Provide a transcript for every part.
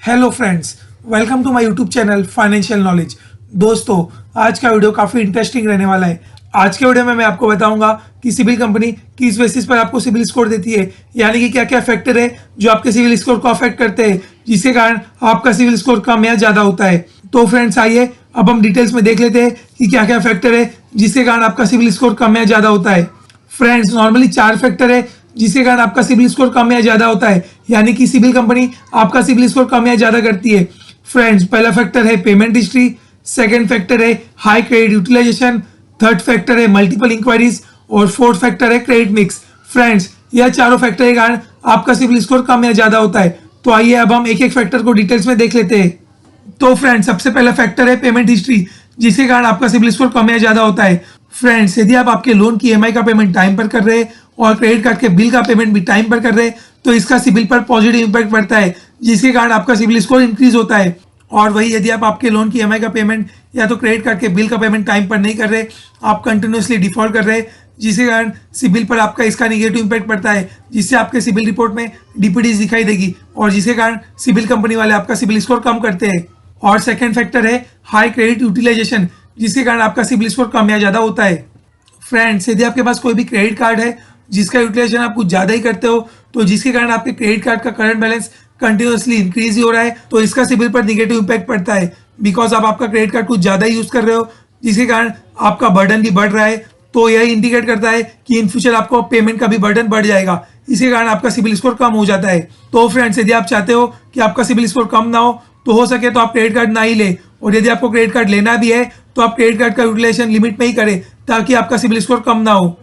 Hello friends, welcome to my YouTube channel financial knowledge. दोस्तों, आज का वीडियो काफ़ी इंटरेस्टिंग रहने वाला है। आज के वीडियो में मैं आपको बताऊंगा कि सिबिल कंपनी किस बेसिस पर आपको सिबिल स्कोर देती है, यानी कि क्या क्या फैक्टर है जो आपके सिबिल स्कोर को अफेक्ट करते हैं, जिसके कारण आपका सिबिल स्कोर कम या ज़्यादा होता है। तो फ्रेंड्स, आइए अब हम डिटेल्स में देख लेते हैं कि क्या क्या फैक्टर है जिसके कारण आपका सिबिल स्कोर कम या ज़्यादा होता है। फ्रेंड्स, नॉर्मली 4 फैक्टर है जिसके कारण आपका सिबिल स्कोर कम या ज्यादा होता है, यानी कि सिबिल कंपनी आपका सिबिल स्कोर कम या ज्यादा करती है। फ्रेंड्स, पहला फैक्टर है पेमेंट हिस्ट्री, सेकंड फैक्टर है high credit utilisation, third factor है मल्टीपल इंक्वायरीज और फोर्थ फैक्टर है क्रेडिट मिक्स। फ्रेंड्स, यह चारों फैक्टर के कारण आपका सिबिल स्कोर कम या ज्यादा होता है। तो आइए अब हम एक एक फैक्टर को डिटेल्स में देख लेते हैं। तो फ्रेंड्स, सबसे पहला फैक्टर है पेमेंट हिस्ट्री, जिसके कारण आपका सिबिल स्कोर कम या ज्यादा होता है। फ्रेंड्स, यदि आप आपके लोन की ईएमआई का पेमेंट टाइम पर कर रहे हैं और क्रेडिट कार्ड के बिल का पेमेंट भी टाइम पर कर रहे हैं, तो इसका सिबिल पर पॉजिटिव इंपैक्ट पड़ता है, जिसके कारण आपका सिबिल स्कोर इंक्रीज होता है। और वही यदि आप आपके लोन की ईएमआई का पेमेंट या तो क्रेडिट कार्ड के बिल का पेमेंट टाइम पर नहीं कर रहे, आप कंटिन्यूसली डिफॉल्ट कर रहे, जिसके कारण सिबिल पर आपका इसका निगेटिव इंपैक्ट पड़ता है, जिससे आपके सिबिल रिपोर्ट में डीपीडीज दिखाई देगी और जिसके कारण सिबिल कंपनी वाले आपका सिबिल स्कोर कम करते हैं। और सेकेंड फैक्टर है हाई क्रेडिट यूटिलाइजेशन, जिसके कारण आपका सिबिल स्कोर कम या ज्यादा होता है। फ्रेंड्स, यदि आपके पास कोई भी क्रेडिट कार्ड है जिसका यूटिलाइजेशन आप कुछ ज्यादा ही करते हो, तो जिसके कारण आपके क्रेडिट कार्ड का करंट बैलेंस कंटिन्यूसली इंक्रीज ही हो रहा है, तो इसका सिबिल पर निगेटिव इंपैक्ट पड़ता है, बिकॉज आप आपका क्रेडिट कार्ड कुछ ज्यादा ही यूज कर रहे हो, जिसके कारण आपका बर्डन भी बढ़ रहा है। तो यह इंडिकेट करता है कि इन फ्यूचर आपको पेमेंट का भी बर्डन बढ़ जाएगा, इसके कारण आपका सिबिल स्कोर कम हो जाता है। तो फ्रेंड्स, यदि आप चाहते हो कि आपका सिबिल स्कोर कम ना हो सके तो आप क्रेडिट कार्ड ना ही ले, और यदि आपको क्रेडिट कार्ड लेना भी है तो आप क्रेडिट कार्ड का यूटिलाइजेशन लिमिट में ही करें, ताकि आपका सिबिल स्कोर कम ना हो।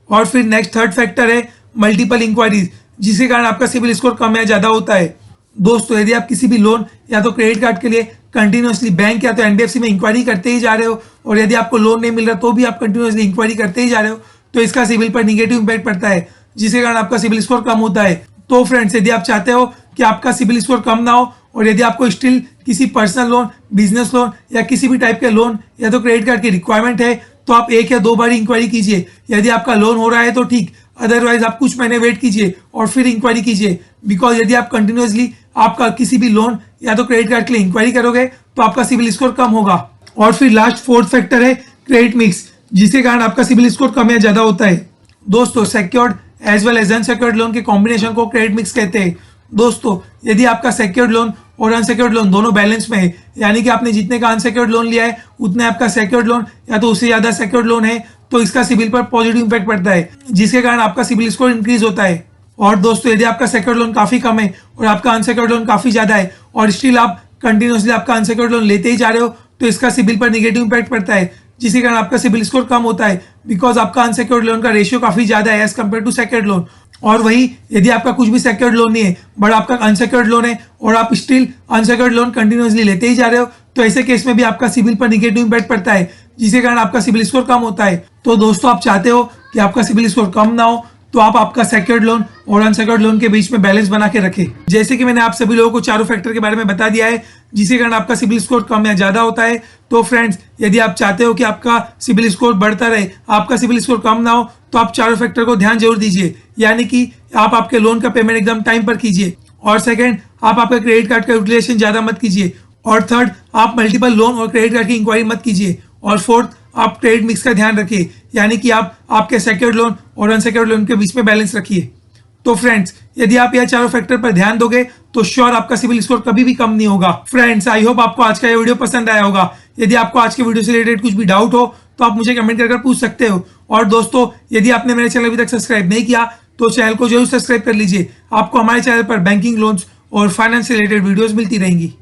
और फिर नेक्स्ट थर्ड फैक्टर है मल्टीपल इंक्वायरीज, जिसके कारण आपका सिबिल स्कोर कम या ज्यादा होता है। दोस्तों, यदि आप किसी भी लोन या तो क्रेडिट कार्ड के लिए कंटिन्यूसली बैंक या तो एनबीएफसी में इंक्वायरी करते ही जा रहे हो, और यदि आपको लोन नहीं मिल रहा तो भी आप कंटिन्यूसली इंक्वायरी करते ही जा रहे हो, तो इसका सिबिल पर निगेटिव इंपैक्ट पड़ता है, जिसके कारण आपका सिबिल स्कोर कम होता है। तो फ्रेंड्स, यदि आप चाहते हो कि आपका सिबिल स्कोर कम ना हो, और यदि आपको स्टिल किसी पर्सनल लोन, बिजनेस लोन या किसी भी टाइप के लोन या तो क्रेडिट कार्ड की रिक्वायरमेंट है, तो आप 1 या 2 बार इंक्वायरी कीजिए। यदि आपका लोन हो रहा है तो ठीक, अदरवाइज आप कुछ महीने वेट कीजिए और फिर इंक्वायरी कीजिए, बिकॉज यदि आप कंटिन्यूसली आपका किसी भी लोन या तो क्रेडिट कार्ड के लिए इंक्वायरी करोगे तो आपका सिबिल स्कोर कम होगा। और फिर लास्ट फोर्थ फैक्टर है क्रेडिट मिक्स, जिसके कारण आपका सिबिल स्कोर कम या ज्यादा होता है। दोस्तों, secured as well as unsecured loan के कॉम्बिनेशन को क्रेडिट मिक्स कहते हैं। दोस्तों, यदि आपका सिक्योर्ड लोन और अनसिक्योर्ड लोन दोनों बैलेंस में है, यानी कि आपने जितने का अनसिक्योर्ड लोन लिया है उतने आपका सिक्योर्ड लोन या तो उससे ज्यादा सिक्योर्ड लोन है, तो इसका सिबिल पर पॉजिटिव इंपैक्ट पड़ता है, जिसके कारण आपका सिबिल स्कोर इंक्रीज होता है। और दोस्तों, यदि आपका सिक्योर्ड लोन काफी कम है और आपका अनसिक्योर्ड लोन काफी ज्यादा है, और स्टिल आप कंटिन्यूसली आपका अनसिक्योर्ड लोन लेते ही जा रहे हो, तो इसका सिबिल पर निगेटिव इंपैक्ट पड़ता है, जिसके कारण आपका सिबिल स्कोर कम होता है, बिकॉज आपका अनसिक्योर्ड लोन का रेशियो काफी ज्यादा है as compare to secured loan. और वही यदि आपका कुछ भी सिक्योर्ड लोन नहीं है बट आपका अनसिक्योर्ड लोन है और आप स्टिल अनसिक्योर्ड लोन कंटिन्यूसली लेते ही जा रहे हो, तो ऐसे केस में भी आपका सिबिल पर निगेटिव इंपैक्ट पड़ता है, जिसके कारण आपका सिबिल स्कोर कम होता है। तो दोस्तों, आप चाहते हो कि आपका सिबिल स्कोर कम ना हो, तो आप आपका सिक्योर्ड लोन और अनसिक्योर्ड लोन के बीच में बैलेंस बना के रखें। जैसे कि मैंने आप सभी लोगों को चारों फैक्टर के बारे में बता दिया है, जिसके कारण आपका सिबिल स्कोर कम या ज्यादा होता है। तो फ्रेंड्स, यदि आप चाहते हो कि आपका सिबिल स्कोर बढ़ता रहे, आपका सिबिल स्कोर कम ना हो, तो आप चारों फैक्टर को ध्यान जरूर दीजिए, यानी कि आप आपके लोन का पेमेंट एकदम टाइम पर कीजिए, और सेकंड, आप आपके क्रेडिट कार्ड का यूटिलाइजेशन ज्यादा मत कीजिए, और थर्ड, आप मल्टीपल लोन और क्रेडिट कार्ड की इंक्वायरी मत कीजिए, और फोर्थ, आप क्रेडिट मिक्स का ध्यान रखिए, यानी कि आप आपके सिक्योर्ड लोन और अनसिक्योर्ड लोन के बीच में बैलेंस रखिए। तो फ्रेंड्स, यदि आप यह चारों फैक्टर पर ध्यान दोगे तो श्योर आपका सिबिल स्कोर कभी भी कम नहीं होगा। फ्रेंड्स, आई होप आपको आज का ये वीडियो पसंद आया होगा। यदि आपको आज के वीडियो से रिलेटेड कुछ भी डाउट हो तो आप मुझे कमेंट कर पूछ सकते हो। और दोस्तों, यदि आपने मेरे चैनल अभी तक सब्सक्राइब नहीं किया तो चैनल को जरूर सब्सक्राइब कर लीजिए। आपको हमारे चैनल पर बैंकिंग, लोन्स और फाइनेंस से रिलेटेड वीडियोस मिलती रहेंगी।